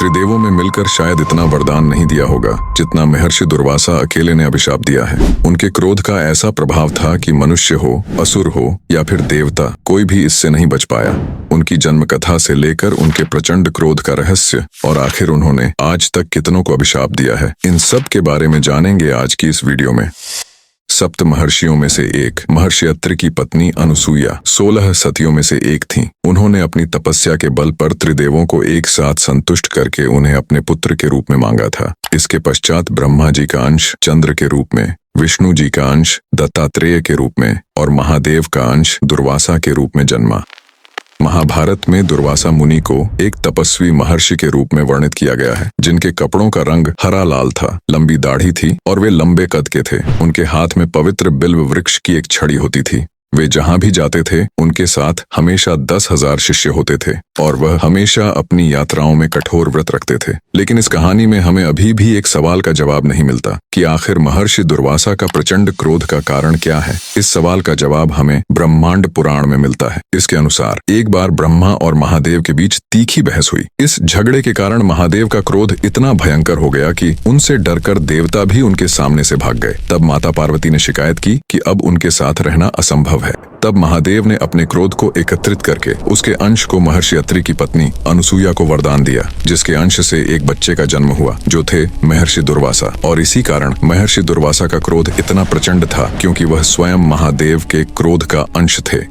त्रिदेवों में मिलकर शायद इतना वरदान नहीं दिया होगा जितना महर्षि दुर्वासा अकेले ने अभिशाप दिया है। उनके क्रोध का ऐसा प्रभाव था कि मनुष्य हो, असुर हो या फिर देवता, कोई भी इससे नहीं बच पाया। उनकी जन्म कथा से लेकर उनके प्रचंड क्रोध का रहस्य और आखिर उन्होंने आज तक कितनों को अभिशाप दिया है, इन सब के बारे में जानेंगे आज की इस वीडियो में। सप्त महर्षियों में से एक महर्षि अत्रि की पत्नी अनुसूया 16 सतियों में से एक थीं। उन्होंने अपनी तपस्या के बल पर त्रिदेवों को एक साथ संतुष्ट करके उन्हें अपने पुत्र के रूप में मांगा था। इसके पश्चात ब्रह्मा जी का अंश चंद्र के रूप में, विष्णु जी का अंश दत्तात्रेय के रूप में और महादेव का अंश दुर्वासा के रूप में जन्मा। महाभारत में दुर्वासा मुनि को एक तपस्वी महर्षि के रूप में वर्णित किया गया है, जिनके कपड़ों का रंग हरा लाल था, लंबी दाढ़ी थी और वे लंबे कद के थे। उनके हाथ में पवित्र बिल्व वृक्ष की एक छड़ी होती थी। वे जहां भी जाते थे उनके साथ हमेशा 10,000 शिष्य होते थे और वह हमेशा अपनी यात्राओं में कठोर व्रत रखते थे। लेकिन इस कहानी में हमें अभी भी एक सवाल का जवाब नहीं मिलता कि आखिर महर्षि दुर्वासा का प्रचंड क्रोध का कारण क्या है। इस सवाल का जवाब हमें ब्रह्मांड पुराण में मिलता है। इसके अनुसार एक बार ब्रह्मा और महादेव के बीच तीखी बहस हुई। इस झगड़े के कारण महादेव का क्रोध इतना भयंकर हो गया कि उनसे डरकर देवता भी उनके सामने से भाग गए। तब माता पार्वती ने शिकायत की कि अब उनके साथ रहना असंभव है। तब महादेव ने अपने क्रोध को एकत्रित करके उसके अंश को महर्षि अत्रि की पत्नी अनुसूया को वरदान दिया, जिसके अंश से एक बच्चे का जन्म हुआ जो थे महर्षि दुर्वासा। और इसी कारण महर्षि दुर्वासा का क्रोध इतना प्रचंड था क्योंकि वह स्वयं महादेव के क्रोध का अंश थे।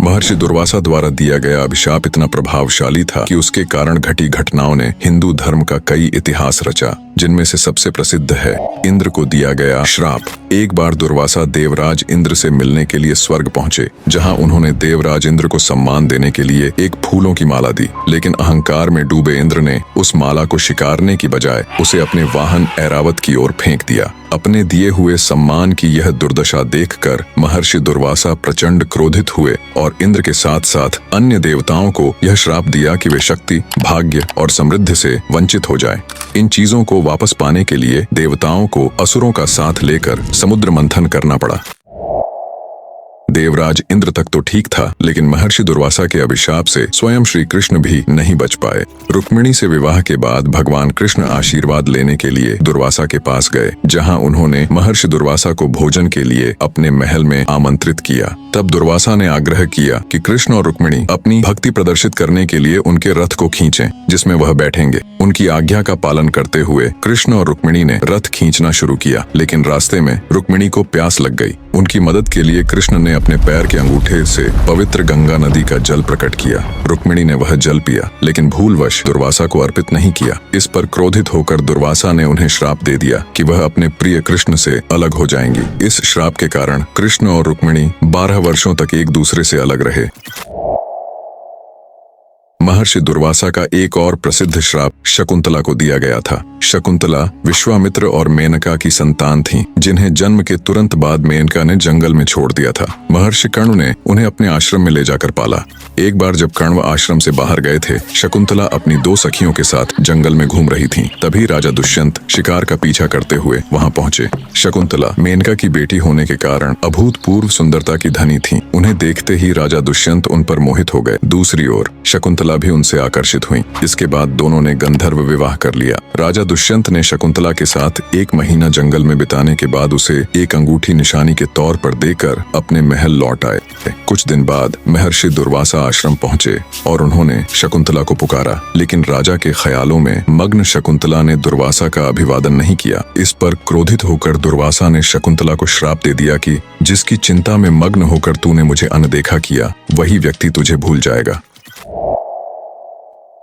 महर्षि दुर्वासा द्वारा दिया गया अभिशाप इतना प्रभावशाली था कि उसके कारण घटी घटनाओं ने हिंदू धर्म का कई इतिहास रचा, जिनमें से सबसे प्रसिद्ध है इंद्र को दिया गया श्राप। एक बार दुर्वासा देवराज इंद्र से मिलने के लिए स्वर्ग पहुंचे, जहां उन्होंने देवराज इंद्र को सम्मान देने के लिए एक फूलों की माला दी। लेकिन अहंकार में डूबे इंद्र ने उस माला को शिकारने की बजाय उसे अपने वाहन ऐरावत की ओर फेंक दिया। अपने दिए हुए सम्मान की यह दुर्दशा देखकर महर्षि दुर्वासा प्रचंड क्रोधित हुए और इंद्र के साथ साथ अन्य देवताओं को यह श्राप दिया कि वे शक्ति, भाग्य और समृद्धि से वंचित हो जाएं। इन चीजों को वापस पाने के लिए देवताओं को असुरों का साथ लेकर समुद्र मंथन करना पड़ा। देवराज इंद्र तक तो ठीक था, लेकिन महर्षि दुर्वासा के अभिशाप से स्वयं श्री कृष्ण भी नहीं बच पाए। रुक्मिणी से विवाह के बाद भगवान कृष्ण आशीर्वाद लेने के लिए दुर्वासा के पास गए, जहां उन्होंने महर्षि दुर्वासा को भोजन के लिए अपने महल में आमंत्रित किया। तब दुर्वासा ने आग्रह किया कि कृष्ण और रुक्मिणी अपनी भक्ति प्रदर्शित करने के लिए उनके रथ को खींचें, जिसमें वह बैठेंगे। उनकी आज्ञा का पालन करते हुए कृष्ण और रुक्मिणी ने रथ खींचना शुरू किया, लेकिन रास्ते में रुक्मिणी को प्यास लग गई। उनकी मदद के लिए कृष्ण ने अपने पैर के अंगूठे से पवित्र गंगा नदी का जल प्रकट किया। रुक्मिणी ने वह जल पिया, लेकिन भूलवश दुर्वासा को अर्पित नहीं किया। इस पर क्रोधित होकर दुर्वासा ने उन्हें श्राप दे दिया कि वह अपने प्रिय कृष्ण से अलग हो जाएंगी। इस श्राप के कारण कृष्ण और रुक्मिणी 12 वर्षों तक एक दूसरे से अलग रहे। महर्षि दुर्वासा का एक और प्रसिद्ध श्राप शकुंतला को दिया गया था। शकुंतला विश्वामित्र और मेनका की संतान थीं, जिन्हें जन्म के तुरंत बाद मेनका ने जंगल में छोड़ दिया था। महर्षि कर्ण ने उन्हें अपने आश्रम में ले जाकर पाला। एक बार जब कर्ण आश्रम से बाहर गए थे, शकुंतला अपनी 2 सखियों के साथ जंगल में घूम रही थीं। तभी राजा दुष्यंत शिकार का पीछा करते हुए वहां पहुंचे। शकुंतला मेनका की बेटी होने के कारण अभूतपूर्व सुंदरता की धनी थीं। उन्हें देखते ही राजा दुष्यंत उन पर मोहित हो गए। दूसरी ओर शकुंतला भी उनसे आकर्षित हुई। इसके बाद दोनों ने गंधर्व विवाह कर लिया। राजा दुष्यंत ने शकुंतला के साथ 1 महीना जंगल में बिताने के बाद उसे एक अंगूठी निशानी के तौर पर देकर अपने महल लौट आए। कुछ दिन बाद महर्षि दुर्वासा आश्रम पहुंचे और उन्होंने शकुंतला को पुकारा, लेकिन राजा के ख्यालों में मग्न शकुंतला ने दुर्वासा का अभिवादन नहीं किया। इस पर क्रोधित होकर दुर्वासा ने शकुंतला को श्राप दे दिया कि जिसकी चिंता में मग्न होकर तूने मुझे अनदेखा किया, वही व्यक्ति तुझे भूल जाएगा।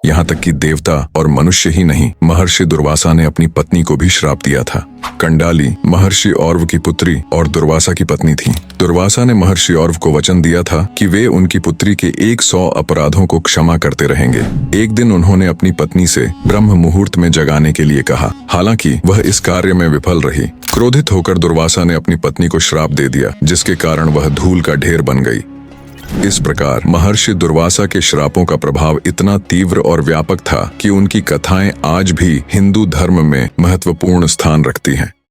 यहाँ तक कि देवता और मनुष्य ही नहीं, महर्षि दुर्वासा ने अपनी पत्नी को भी श्राप दिया था। कंडाली महर्षि औरव की पुत्री और दुर्वासा की पत्नी थी। दुर्वासा ने महर्षि औरव को वचन दिया था कि वे उनकी पुत्री के 100 अपराधों को क्षमा करते रहेंगे। एक दिन उन्होंने अपनी पत्नी से ब्रह्म मुहूर्त में जगाने के लिए कहा, हालांकि वह इस कार्य में विफल रही। क्रोधित होकर दुर्वासा ने अपनी पत्नी को श्राप दे दिया, जिसके कारण वह धूल का ढेर बन गई। इस प्रकार महर्षि दुर्वासा के श्रापों का प्रभाव इतना तीव्र और व्यापक था कि उनकी कथाएं आज भी हिंदू धर्म में महत्वपूर्ण स्थान रखती हैं।